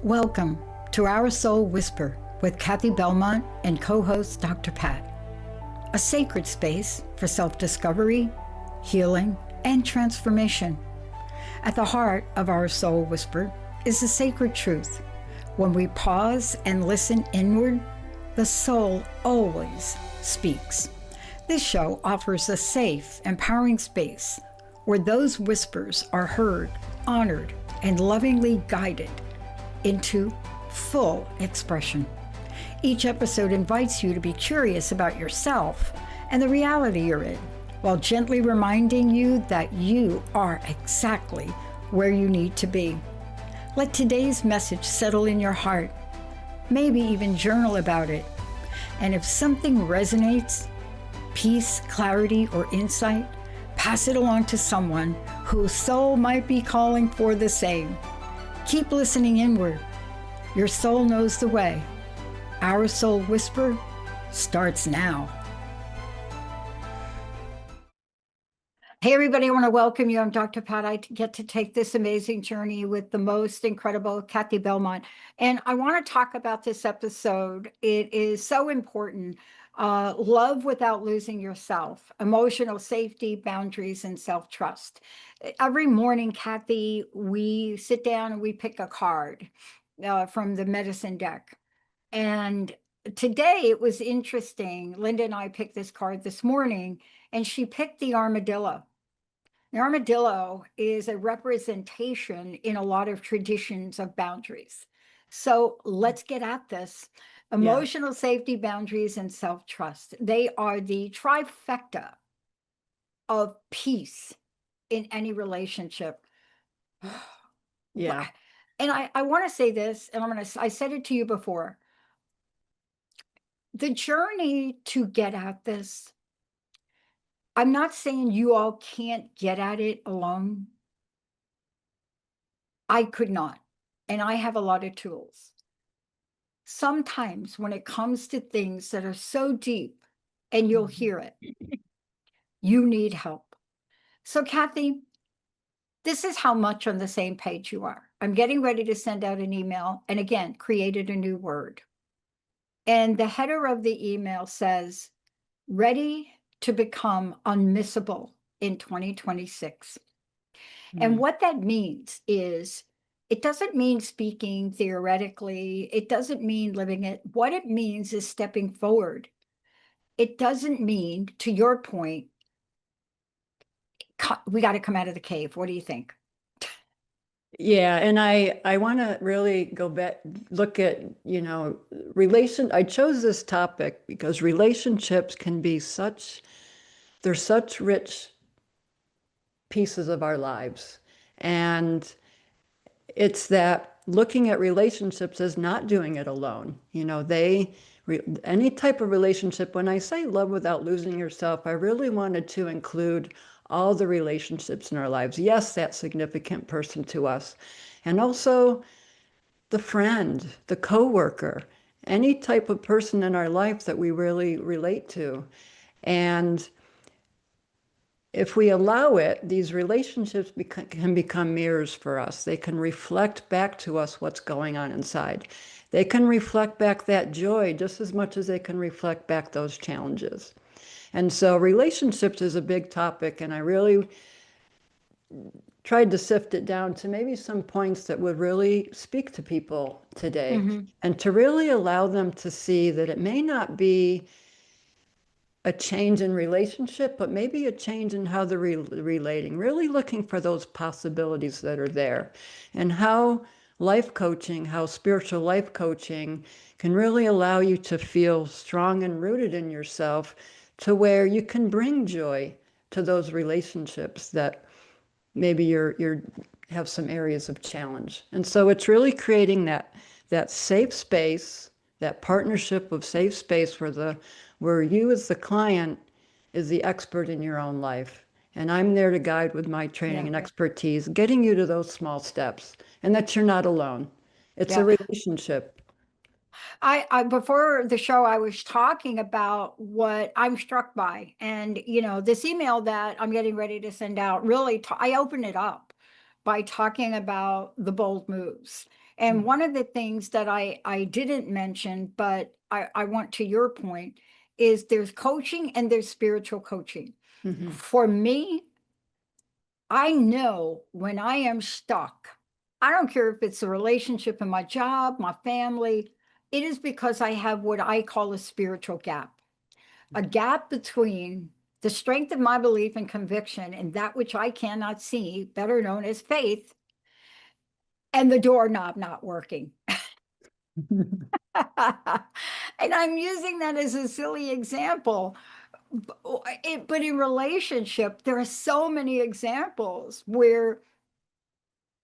Welcome to Our Soul Whisper with Cathi Belmont and co-host Dr. Pat, a sacred space for self-discovery, healing, and transformation. At the heart of Our Soul Whisper is the sacred truth. When we pause and listen inward, the soul always speaks. This show offers a safe, empowering space where those whispers are heard, honored, and lovingly guided into full expression. Each episode invites you to be curious about yourself and the reality you're in, while gently reminding you that you are exactly where you need to be. Let today's message settle in your heart. Maybe even journal about it. And if something resonates, peace, clarity, or insight, pass it along to someone whose soul might be calling for the same. Keep listening inward. Your soul knows the way. Our Soul Whisper starts now. Hey, everybody, I want to welcome you. I'm Dr. Pat. I get to take this amazing journey with the most incredible Cathi Belmont. And I want to talk about this episode. It is so important. Love without losing yourself, emotional safety, boundaries, and self-trust. Every morning, Cathi, we sit down and we pick a card from the medicine deck. And today it was interesting. Linda and I picked this card this morning, and she picked the armadillo. The armadillo is a representation in a lot of traditions of boundaries. So let's get at this. Emotional safety, boundaries, and self-trust. They are the trifecta of peace in any relationship. Yeah. And I want to say this, and I said it to you before. The journey to get at this, I'm not saying you all can't get at it alone. I could not, and I have a lot of tools. Sometimes when it comes to things that are so deep, and you'll hear it, you need help. So Cathi, this is how much on the same page you are. I'm getting ready to send out an email, and again, created a new word. And the header of the email says, ready to become unmissable in 2026. And what that means is, it doesn't mean speaking theoretically. It doesn't mean living it. What it means is stepping forward. It doesn't mean, to your point, we got to come out of the cave. What do you think? Yeah, and I want to really go back, look at, I chose this topic because relationships can be they're such rich pieces of our lives. And it's that looking at relationships as not doing it alone. Any type of relationship, when I say love without losing yourself, I really wanted to include all the relationships in our lives. Yes, that significant person to us. And also the friend, the coworker, any type of person in our life that we really relate to. And if we allow it, these relationships can become mirrors for us. They can reflect back to us what's going on inside. They can reflect back that joy just as much as they can reflect back those challenges. And so relationships is a big topic, and I really tried to sift it down to maybe some points that would really speak to people today, and to really allow them to see that it may not be a change in relationship, but maybe a change in how they're relating, really looking for those possibilities that are there, and how how spiritual life coaching can really allow you to feel strong and rooted in yourself, to where you can bring joy to those relationships that maybe you're have some areas of challenge. And so it's really creating that safe space, that partnership of safe space where you as the client is the expert in your own life. And I'm there to guide with my training and expertise, getting you to those small steps, and that you're not alone. It's a relationship. I before the show, I was talking about what I'm struck by. And, this email that I'm getting ready to send out, really, I open it up by talking about the bold moves. And one of the things that I didn't mention, but I want to your point, is there's coaching and there's spiritual coaching. Mhm. For me, I know when I am stuck, I don't care if it's a relationship in my job, my family, it is because I have what I call a spiritual gap, a gap between the strength of my belief and conviction and that which I cannot see, better known as faith, and the doorknob not working. And I'm using that as a silly example. But in relationship, there are so many examples where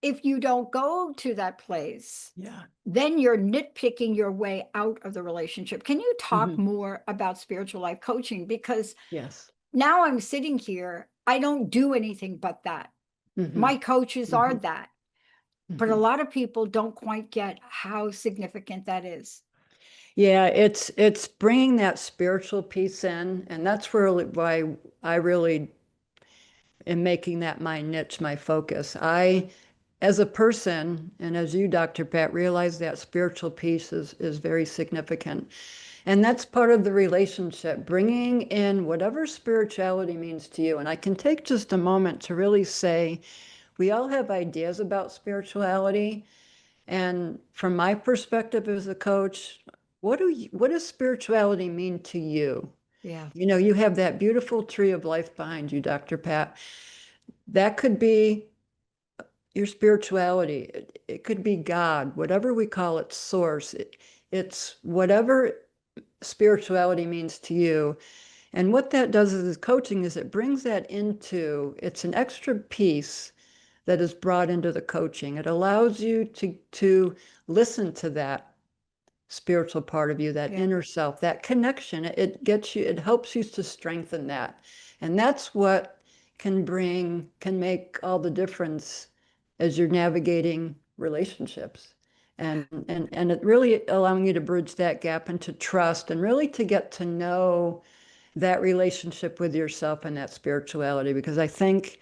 if you don't go to that place, Yeah. then you're nitpicking your way out of the relationship. Can you talk Mhm. more about spiritual life coaching? Because Yes. now I'm sitting here, I don't do anything but that. Mhm. My coaches are Mhm. that. But a Mhm. lot of people don't quite get how significant that is. Yeah, it's bringing that spiritual piece in, and that's really why I really am making that my niche, my focus. I, as a person, and as you, Dr. Pat, realize that spiritual piece is very significant. And that's part of the relationship, bringing in whatever spirituality means to you. And I can take just a moment to really say, we all have ideas about spirituality. And from my perspective as a coach, what does spirituality mean to you? Yeah. You know, you have that beautiful tree of life behind you, Dr. Pat. That could be your spirituality. It could be God, whatever we call it, source. It's whatever spirituality means to you. And what that does as coaching is it brings that into, it's an extra piece that is brought into the coaching. It allows you to listen to that spiritual part of you, that Yeah. inner self, that connection. It gets you, it helps you to strengthen that. And that's what can make all the difference as you're navigating relationships. And it really allowing you to bridge that gap into trust and really to get to know that relationship with yourself and that spirituality. Because I think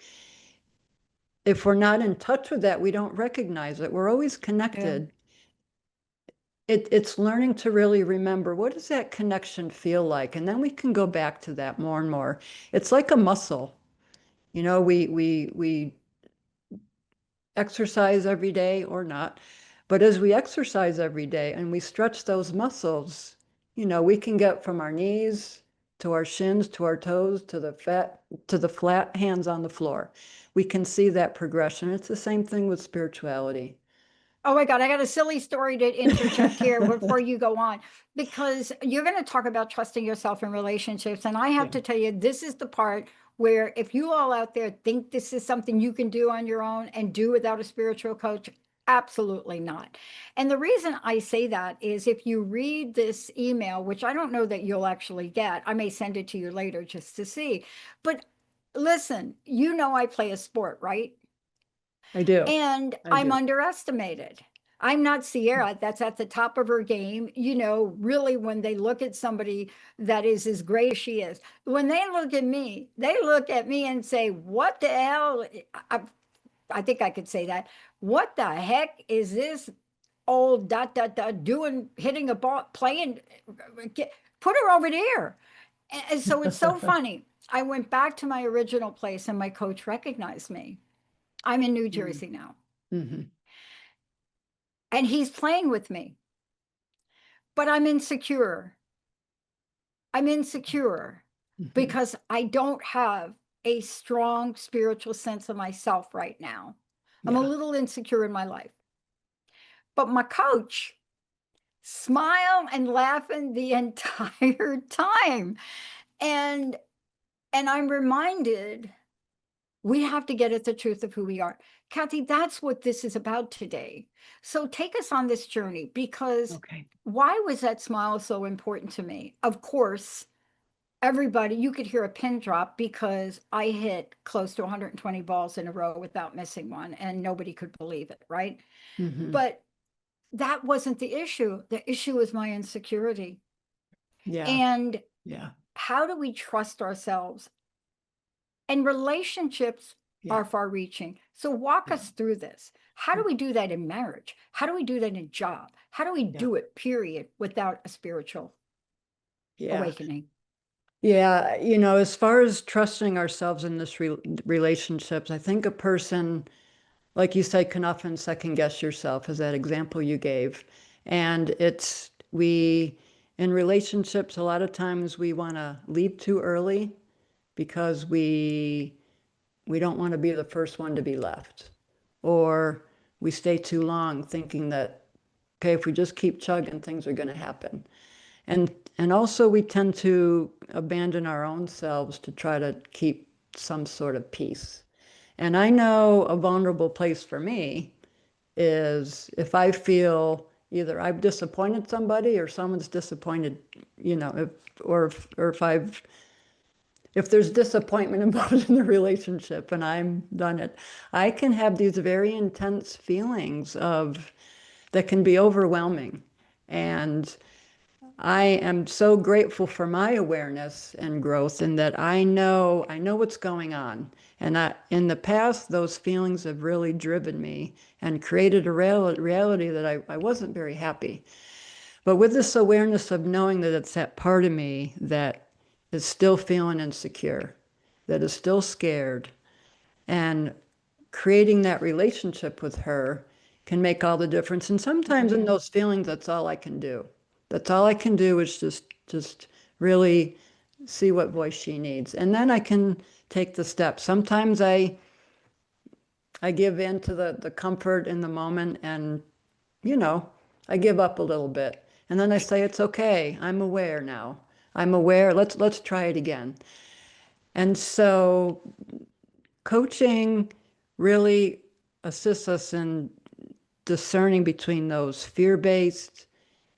if we're not in touch with that, we don't recognize it. We're always Yeah. connected. It's learning to really remember, what does that connection feel like? And then we can go back to that more and more. It's like a muscle. You know, we exercise every day or not, but as we exercise every day and we stretch those muscles, you know, we can get from our knees to our shins to our toes to the flat hands on the floor. We can see that progression. It's the same thing with spirituality. Oh my God, I got a silly story to interject here before you go on, because you're going to talk about trusting yourself in relationships. And I have Yeah. to tell you, this is the part where if you all out there think this is something you can do on your own and do without a spiritual coach, absolutely not. And the reason I say that is if you read this email, which I don't know that you'll actually get, I may send it to you later just to see. But listen, you know, I play a sport, right? I do. And I I'm do. underestimated. I'm not Sierra, that's at the top of her game. You know, really, when they look at somebody that is as great as she is, when they look at me and say, what the hell? I think I could say that. What the heck is this old dot, dot, dot doing, hitting a ball, playing? Put her over there. And so it's so funny. I went back to my original place and my coach recognized me. I'm in New Jersey now. Mm-hmm. And he's playing with me, but I'm insecure. I'm insecure Mm-hmm. because I don't have a strong spiritual sense of myself right now. I'm a Yeah. little insecure in my life. But my coach smiled and laughing the entire time. And I'm reminded we have to get at the truth of who we are. Cathi, that's what this is about today. So take us on this journey, because Okay. why was that smile so important to me? Of course, everybody, you could hear a pin drop because I hit close to 120 balls in a row without missing one, and nobody could believe it, right? Mm-hmm. But that wasn't the issue. The issue was my insecurity. Yeah. And Yeah. how do we trust ourselves? And relationships Yeah. are far reaching. So walk us through this. How do we do that in marriage? How do we do that in a job? How do we Yeah. do it, period, without a spiritual Yeah. awakening? Yeah. You know, as far as trusting ourselves in this relationships, I think a person, like you said, can often second guess yourself, as that example you gave. And in relationships, a lot of times we want to leave too early because we don't want to be the first one to be left. Or we stay too long thinking that, okay, if we just keep chugging, things are going to happen. And also we tend to abandon our own selves to try to keep some sort of peace. And I know a vulnerable place for me is if I feel either I've disappointed somebody or someone's disappointed, you know, if there's disappointment involved in the relationship and I'm done it, I can have these very intense feelings of that can be overwhelming. And I am so grateful for my awareness and growth in that I know what's going on. And in the past, those feelings have really driven me and created a reality that I wasn't very happy. But with this awareness of knowing that it's that part of me that is still feeling insecure, that is still scared, and creating that relationship with her can make all the difference. And sometimes in those feelings, that's all I can do. That's all I can do is just really see what voice she needs. And then I can take the steps. Sometimes I give in to the comfort in the moment and, you know, I give up a little bit. And then I say, it's okay. I'm aware now. I'm aware. Let's try it again. And so coaching really assists us in discerning between those fear-based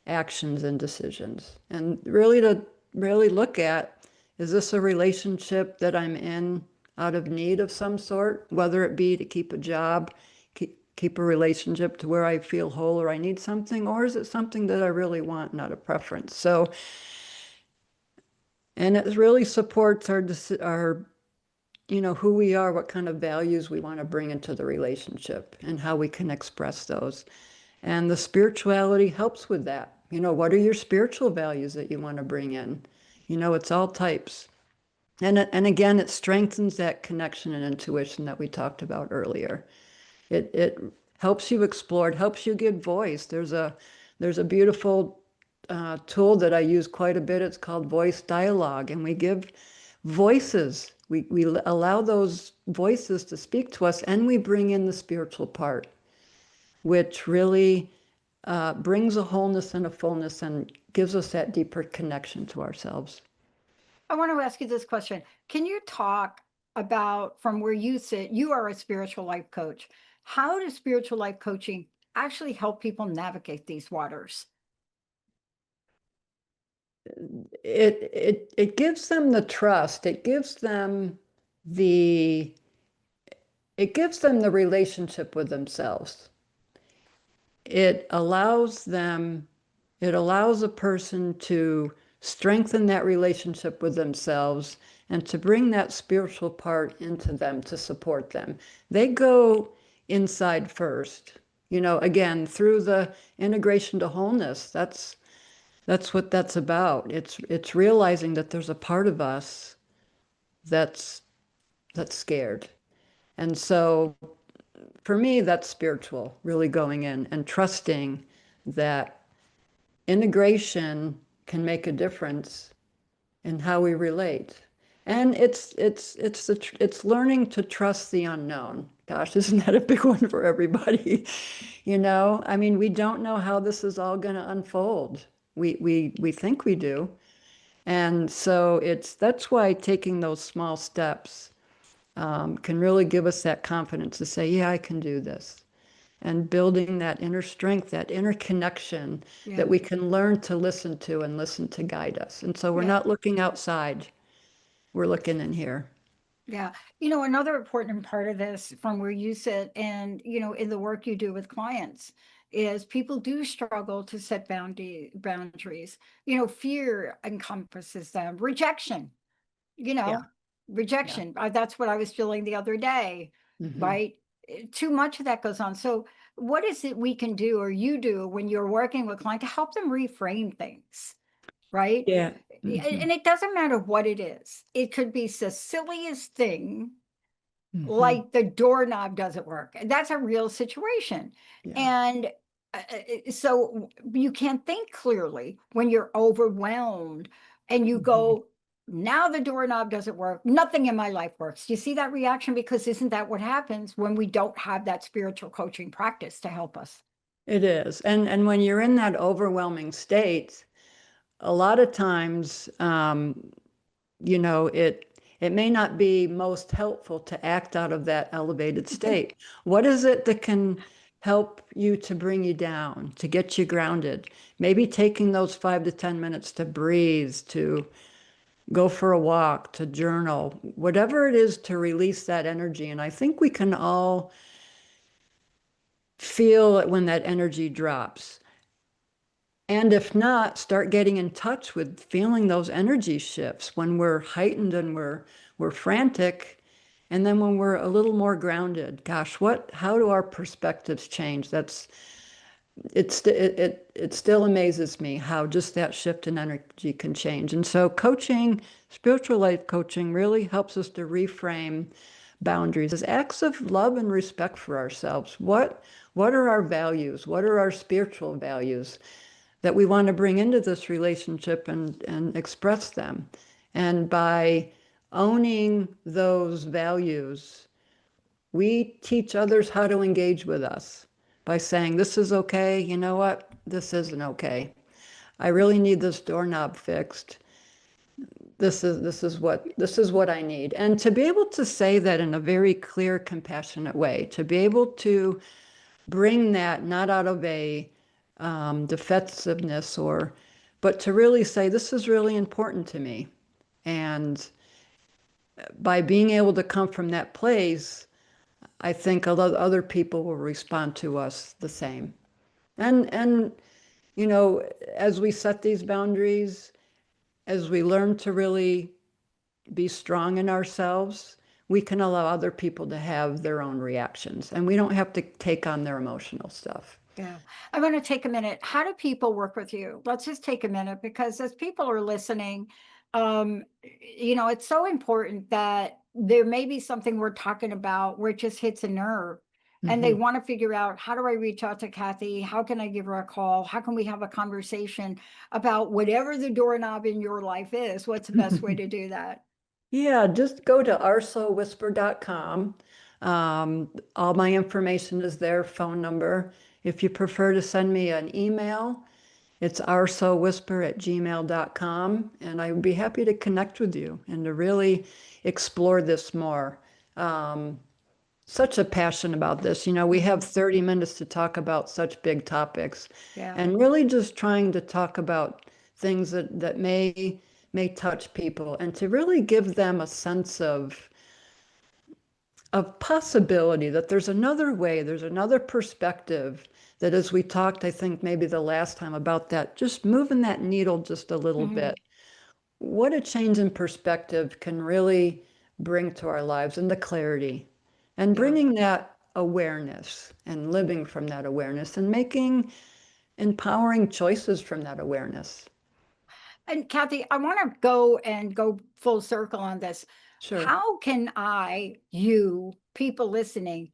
actions and decisions. And really to really look at, is this a relationship that I'm in out of need of some sort, whether it be to keep a job, keep a relationship to where I feel whole or I need something, or is it something that I really want, not a preference? So, and it really supports our who we are, what kind of values we want to bring into the relationship and how we can express those. And the spirituality helps with that. What are your spiritual values that you want to bring in? It's all types. And again, it strengthens that connection and intuition that we talked about earlier. It helps you explore, it helps you get voice. There's a beautiful tool that I use quite a bit. It's called voice dialogue, and we give voices. We allow those voices to speak to us, and we bring in the spiritual part, which really brings a wholeness and a fullness and gives us that deeper connection to ourselves. I want to ask you this question. Can you talk about from where you sit? You are a spiritual life coach. How does spiritual life coaching actually help people navigate these waters? It gives them the trust. The it gives them the relationship with themselves. It allows a person to strengthen that relationship with themselves and to bring that spiritual part into them to support them. They go inside first, again, through the integration to wholeness. That's what that's about. It's realizing that there's a part of us that's scared. And so for me, that's spiritual, really going in and trusting that integration can make a difference in how we relate. And it's learning to trust the unknown. Gosh, isn't that a big one for everybody? I mean, we don't know how this is all going to unfold. We think we do. And so that's why taking those small steps can really give us that confidence to say, yeah, I can do this. And building that inner strength, that inner connection Yeah. that we can learn to listen to and listen to guide us. And so we're Yeah. not looking outside, we're looking in here. Yeah. Another important part of this from where you sit and, in the work you do with clients is people do struggle to set boundaries. Fear encompasses them, rejection, you Yeah. know, rejection. That's what I was feeling the other day, Mhm. right? Too much of that goes on. So what is it we can do, or you do, when you're working with clients to help them reframe things, right? Yeah. And Mhm. it doesn't matter what it is. It could be the silliest thing, Mhm. like the doorknob doesn't work. That's a real situation. Yeah. And so you can't think clearly when you're overwhelmed and you Mhm. go, now the doorknob doesn't work. Nothing in my life works. Do you see that reaction? Because isn't that what happens when we don't have that spiritual coaching practice to help us? It is. And when you're in that overwhelming state, a lot of times, you know, it may not be most helpful to act out of that elevated state. What is it that can help you to bring you down, to get you grounded? Maybe taking those 5 to 10 minutes to breathe, to go for a walk, to journal, whatever it is to release that energy. And I think we can all feel it when that energy drops. And if not, start getting in touch with feeling those energy shifts when we're heightened and we're frantic. And then when we're a little more grounded, gosh, how do our perspectives change? It still amazes me how just that shift in energy can change. And so coaching, spiritual life coaching really helps us to reframe boundaries as acts of love and respect for ourselves. What are our values? What are our spiritual values that we want to bring into this relationship and express them? And by owning those values, we teach others how to engage with us by saying, this is okay. You know what? This isn't okay. I really need this doorknob fixed. This is what I need. And to be able to say that in a very clear, compassionate way, to be able to bring that not out of a defensiveness but to really say, this is really important to me. And by being able to come from that place, I think a lot of other people will respond to us the same. And you know, as we set these boundaries, as we learn to really be strong in ourselves, we can allow other people to have their own reactions, and we don't have to take on their emotional stuff. Yeah. I want to take a minute. How do people work with you? Let's just take a minute, because as people are listening, it's so important that there may be something we're talking about where it just hits a nerve, and they Mhm. want to figure out, how do I reach out to Cathi? How can I give her a call? How can we have a conversation about whatever the doorknob in your life is? What's the best way to do that? Yeah, just go to OurSoulWhisper.com. All my information is there, phone number. If you prefer to send me an email, it's OurSoulWhisper@gmail.com, and I would be happy to connect with you and to really explore this more. Um, Such a passion about this. You know, we have Mhm. 30 minutes to talk about such big topics, Yeah. and really just trying to talk about things that may touch people and to really give them a sense of possibility, that there's another way, there's another perspective, that as we talked, I think maybe the last time about that, just moving that needle just a little Mhm. bit, what a change in perspective can really bring to our lives, and the clarity, and Yeah. bringing that awareness and living from that awareness and making empowering choices from that awareness. And Cathi, I want to go full circle on this. Sure. How can you, people listening,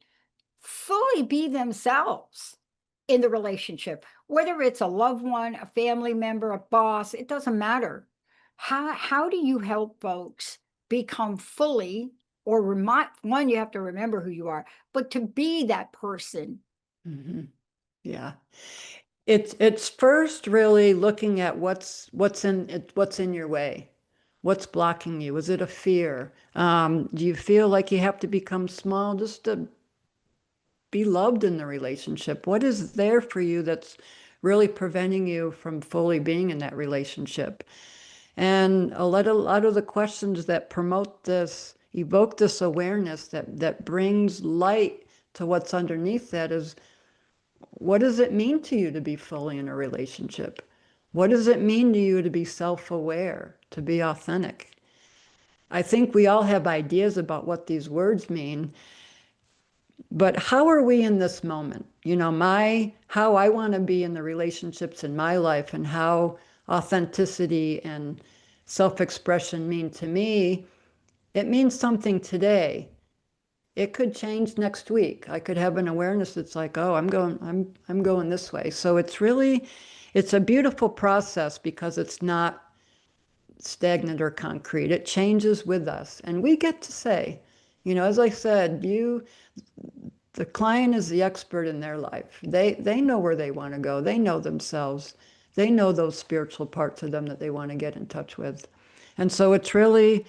fully be themselves in the relationship, whether it's a loved one, a family member, a boss, it doesn't matter. How do you help folks become fully, or remind one, you have to remember who you are, but to be that person? Hmm. Yeah. It's first really looking at what's in your way. What's blocking you? Is it a fear? Do you feel like you have to become small just to be loved in the relationship? What is there for you that's really preventing you from fully being in that relationship? And a lot of the questions that promote this, evoke this awareness that brings light to what's underneath that is, what does it mean to you to be fully in a relationship? What does it mean to you to be self-aware, to be authentic? I think we all have ideas about what these words mean, but how are we in this moment? You know, how I want to be in the relationships in my life, and how authenticity and self-expression mean to me. It means something today. It could change next week. I could have an awareness that's like, oh, I'm going this way. So it's a beautiful process because it's not stagnant or concrete. It changes with us. And we get to say, you know, as I said, the client is the expert in their life. They know where they want to go. They know themselves. They know those spiritual parts of them that they want to get in touch with. And so it's really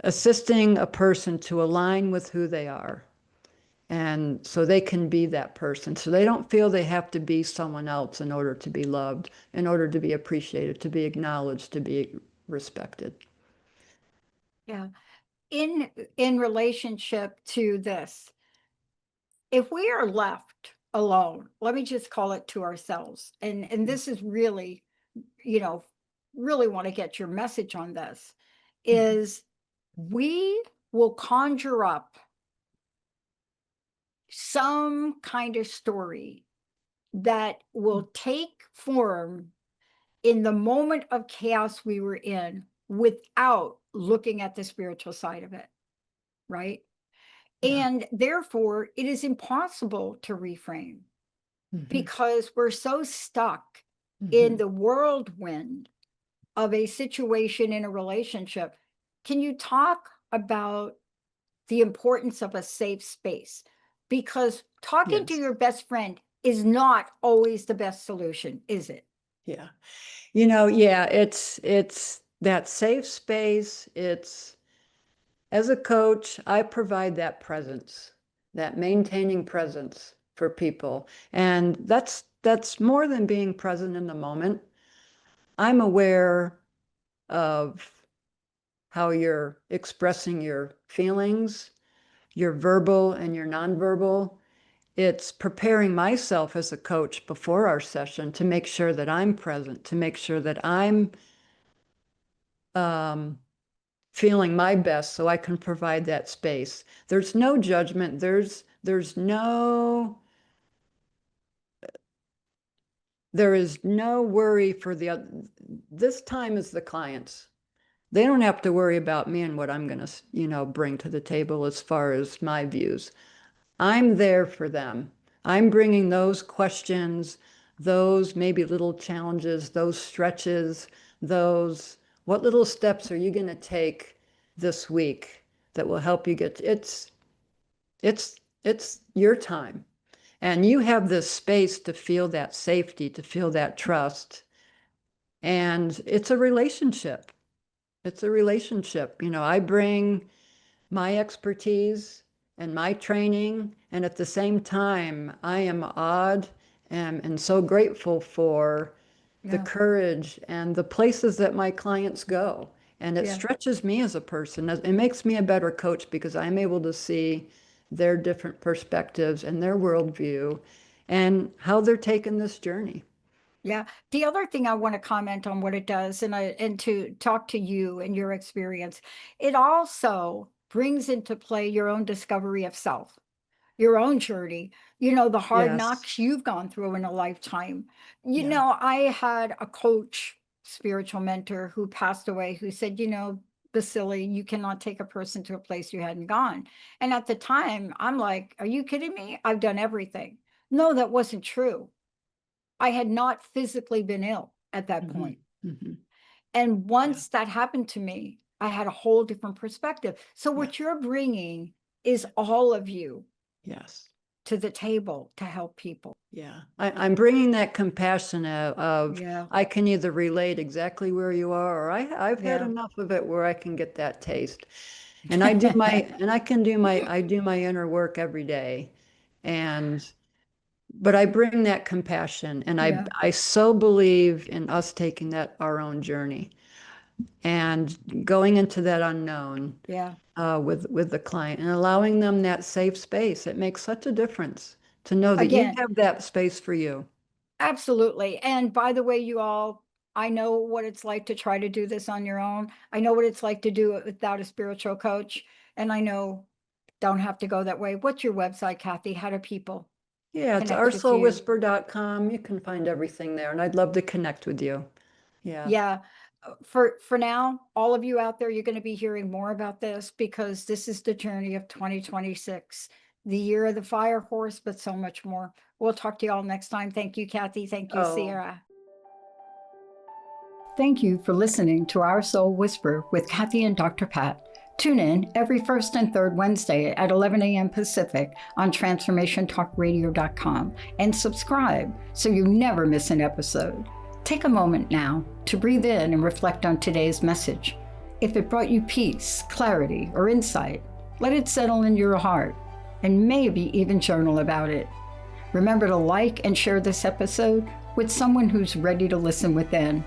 assisting a person to align with who they are. And so they can be that person. So they don't feel they have to be someone else in order to be loved, in order to be appreciated, to be acknowledged, to be respected. Yeah. In relationship to this, if we are left alone, let me just call it to ourselves. And this is really, you know, really want to get your message on this, is we will conjure up some kind of story that will take form in the moment of chaos we were in without looking at the spiritual side of it, right? Yeah. And therefore, it is impossible to reframe because we're so stuck in the whirlwind of a situation in a relationship. Can you talk about the importance of a safe space? Because talking to Yes. your best friend is not always the best solution, is it? Yeah. You know, yeah, it's that safe space. It's, as a coach, I provide that presence, that maintaining presence for people. And that's more than being present in the moment. I'm aware of how you're expressing your feelings, your verbal and your nonverbal. It's preparing myself as a coach before our session to make sure that I'm present, to make sure that I'm feeling my best so I can provide that space. There's no judgment. There is no worry for the other. This time is the client's. They don't have to worry about me and what I'm going to, you know, bring to the table as far as my views. I'm there for them. I'm bringing those questions, those maybe little challenges, those stretches, those, what little steps are you going to take this week that will help you get, it's your time. And you have this space to feel that safety, to feel that trust. And it's a relationship. It's a relationship. You know, I bring my expertise and my training, and at the same time, I am awed and so grateful for the Yeah. courage and the places that my clients go. And it Yeah. stretches me as a person. It makes me a better coach because I'm able to see their different perspectives and their worldview and how they're taking this journey. Yeah. The other thing I want to comment on what it does, and to talk to you and your experience, it also brings into play your own discovery of self, your own journey, the hard Yes. knocks you've gone through in a lifetime. Yeah. I had a coach, spiritual mentor who passed away, who said, Baccili, you cannot take a person to a place you hadn't gone. And at the time, I'm like, are you kidding me? I've done everything. No, that wasn't true. I had not physically been ill at that Mhm. point. Mhm. And Yeah. once that happened to me, I had a whole different perspective. So Yeah. what you're bringing is all of you Yes. to the table to help people. Yeah, I'm bringing that compassion of Yeah. I can either relate exactly where you are, or I've had Yeah. enough of it where I can get that taste. And I do my, and I do my inner work every day. And, but I bring that compassion, and Yeah. I so believe in us taking that our own journey and going into that unknown Yeah. with the client and allowing them that safe space. It makes such a difference to know that you Again, have that space for you. absolutely. And by the way, you all, I know what it's like to try to do this on your own. I know what it's like to do it without a spiritual coach. And I know don't have to go that way. What's your website, Cathi? How do people Yeah, it's connect with you? OurSoulWhisper.com. You can find everything there, and I'd love to connect with you. Yeah. Yeah. For now, all of you out there, you're going to be hearing more about this because this is the journey of 2026, the year of the fire horse, but so much more. We'll talk to you all next time. Thank you, Cathi. Thank you, Oh. Sierra. Thank you for listening to Our Soul Whisper with Cathi and Dr. Pat. Tune in every first and third Wednesday at 11 a.m. Pacific on transformationtalkradio.com and subscribe so you never miss an episode. Take a moment now to breathe in and reflect on today's message. If it brought you peace, clarity, or insight, let it settle in your heart and maybe even journal about it. Remember to like and share this episode with someone who's ready to listen within.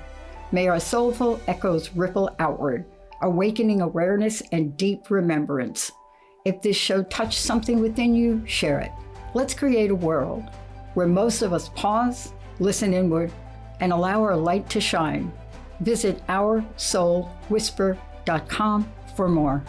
May our soulful echoes ripple outward, awakening awareness and deep remembrance. If this show touched something within you, share it. Let's create a world where most of us pause, listen inward, and allow our light to shine. Visit OurSoulWhisper.com for more.